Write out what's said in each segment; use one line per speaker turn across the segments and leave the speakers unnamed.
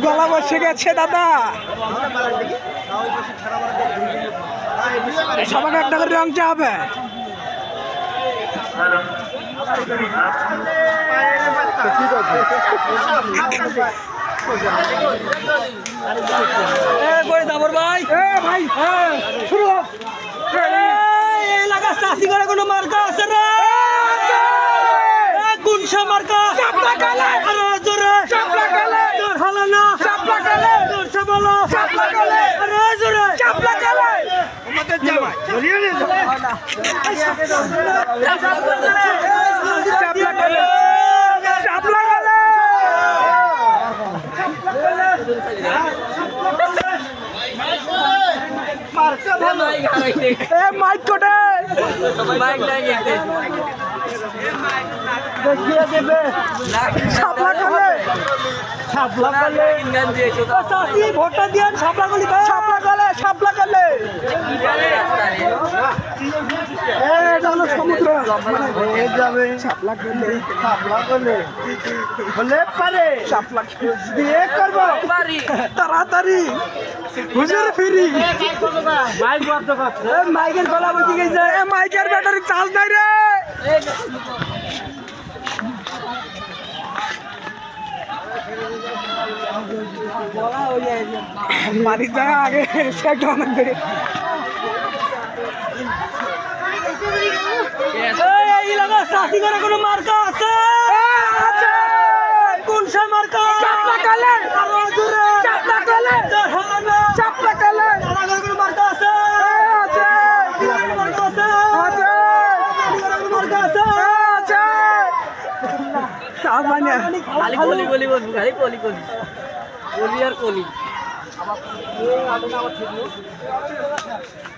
গলা বসে গেছে দাদা, সবাই একটা করে রং চা হবে। ভাই শুরু এলাকা চাষি করে কোনো মার্কা আছে রে? গুনশা মার্কা জোরে হলো না, জোরসে বলো জোরে মাইক কোটে দেখিয়ে দেবে শাপলা কালে ভোটটা দিয়ে শাপলা কালে সমুদ্র যাবে শাপলা কালে বলে পারে শাপলা দিয়ে করবো তাড়াতাড়ি হুজুর ফিরি। মাইকের গলা বসে গেছে, মাইকের ব্যাটারি চার্জ নাই রে। বাড়ির জায়গা আগে অনেক বেড়ে চাষি করে কোনো মার্কা আছে? কোন সে মার্কা? কোনো মার্কা আছে?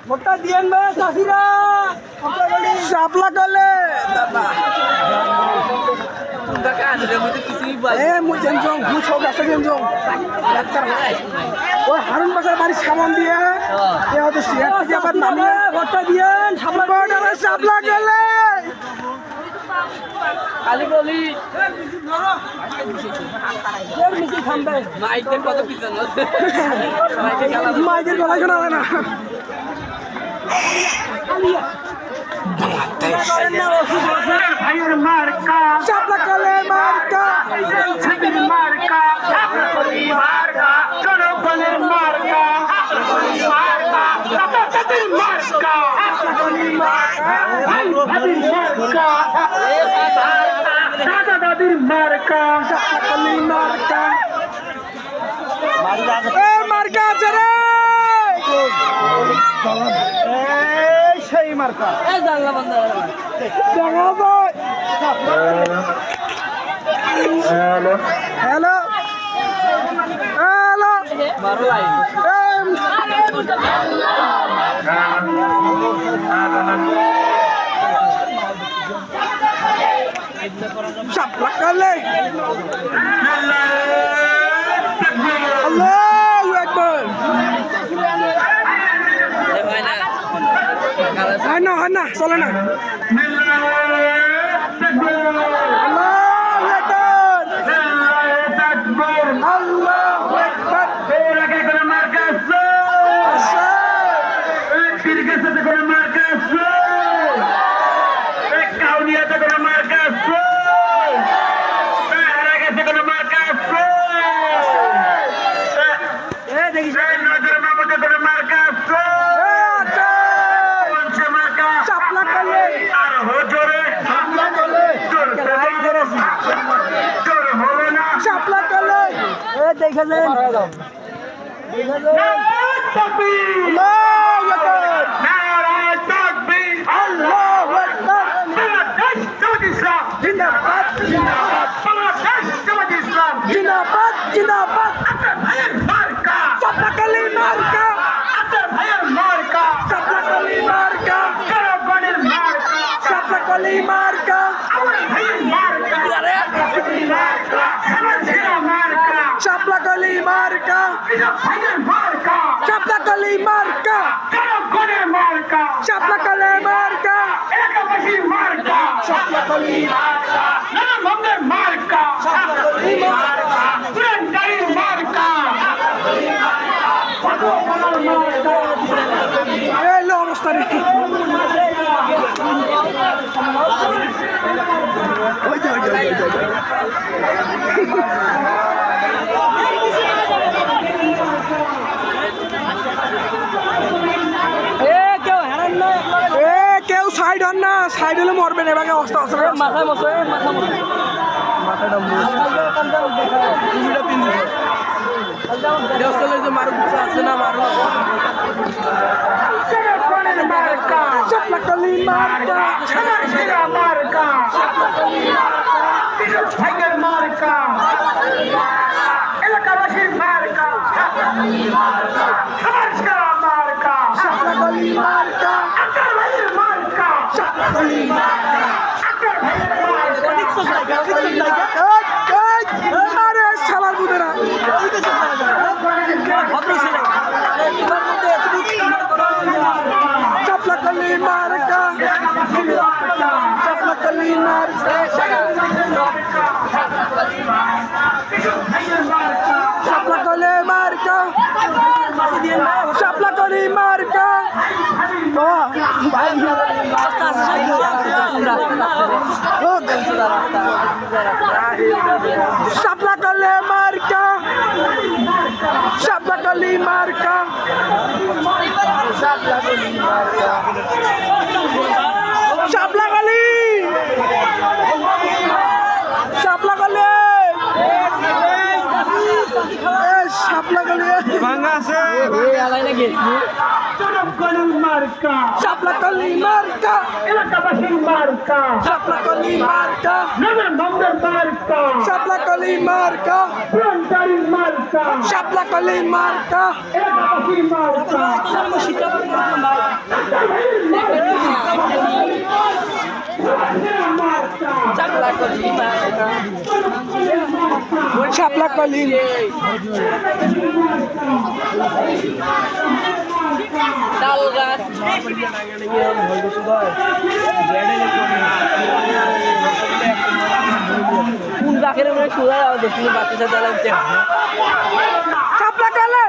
মোটা দিয়েন ভাই চাষিরা শাপলা কালে হারুন বাসার বাড়ির সামান দিয়ে ভোটটা দিয়ে শাপলা কালে মাইকের গলা শোনা হয় না। শাপলা কালে মার্কা দাদির মার্কা মার্কা আছে রে, সেই মার্কা হ্যালো হ্যালো শাপলা কালে আল্লাহু আকবার। হয় না চলে না। মার্কা চাপলাকলি মার্কা চাপলাকলি মার্কা চাপলাকলি মার্কা চাপলাকলি মার্কা চাপলাকলি এলো অবস্থা রে কেউ সাইড হন না, সাইড হলে মরবেন এবার অবস্থা আছে মাথায় মতো মাথাটা মারু আছে না মারু চাপলাকলি মার্কা মার্কা এলাকাবাসীর মার্কা মার্কা চাপলাকলি মার্কা চাপলাকলি মার্কা আরে শালার বুদেরা চাপলাকলি মার্কা চাপলাকলি মার্কা চাপলাকলি মার্কা চাপলাকলি মার্কা চাপলাকলি মার্কা চাপলাকলি মার্কা চাপলাকলি চাপলাকলি চাপলাকলি ভাঙা আছে চাপলাকলি মার্কা এলাকাবাসীর মার্কা চাপলাকলি মার্কা মার্কা চাপলাকলি মার্কা মার্কা চাপলাকলি মার্কা এলাকাবাসীর মার্কা চাপলাকলি তাল গাছ কোন গাছের মনে সোজা যাওয়া দেখি বাচ্চা সাথে লাগছে চাপলাকলি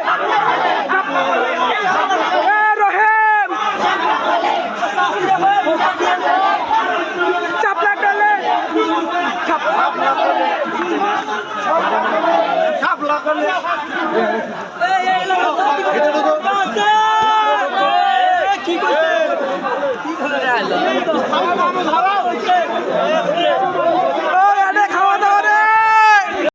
রহেম চাপলাকলি চাপলাকলি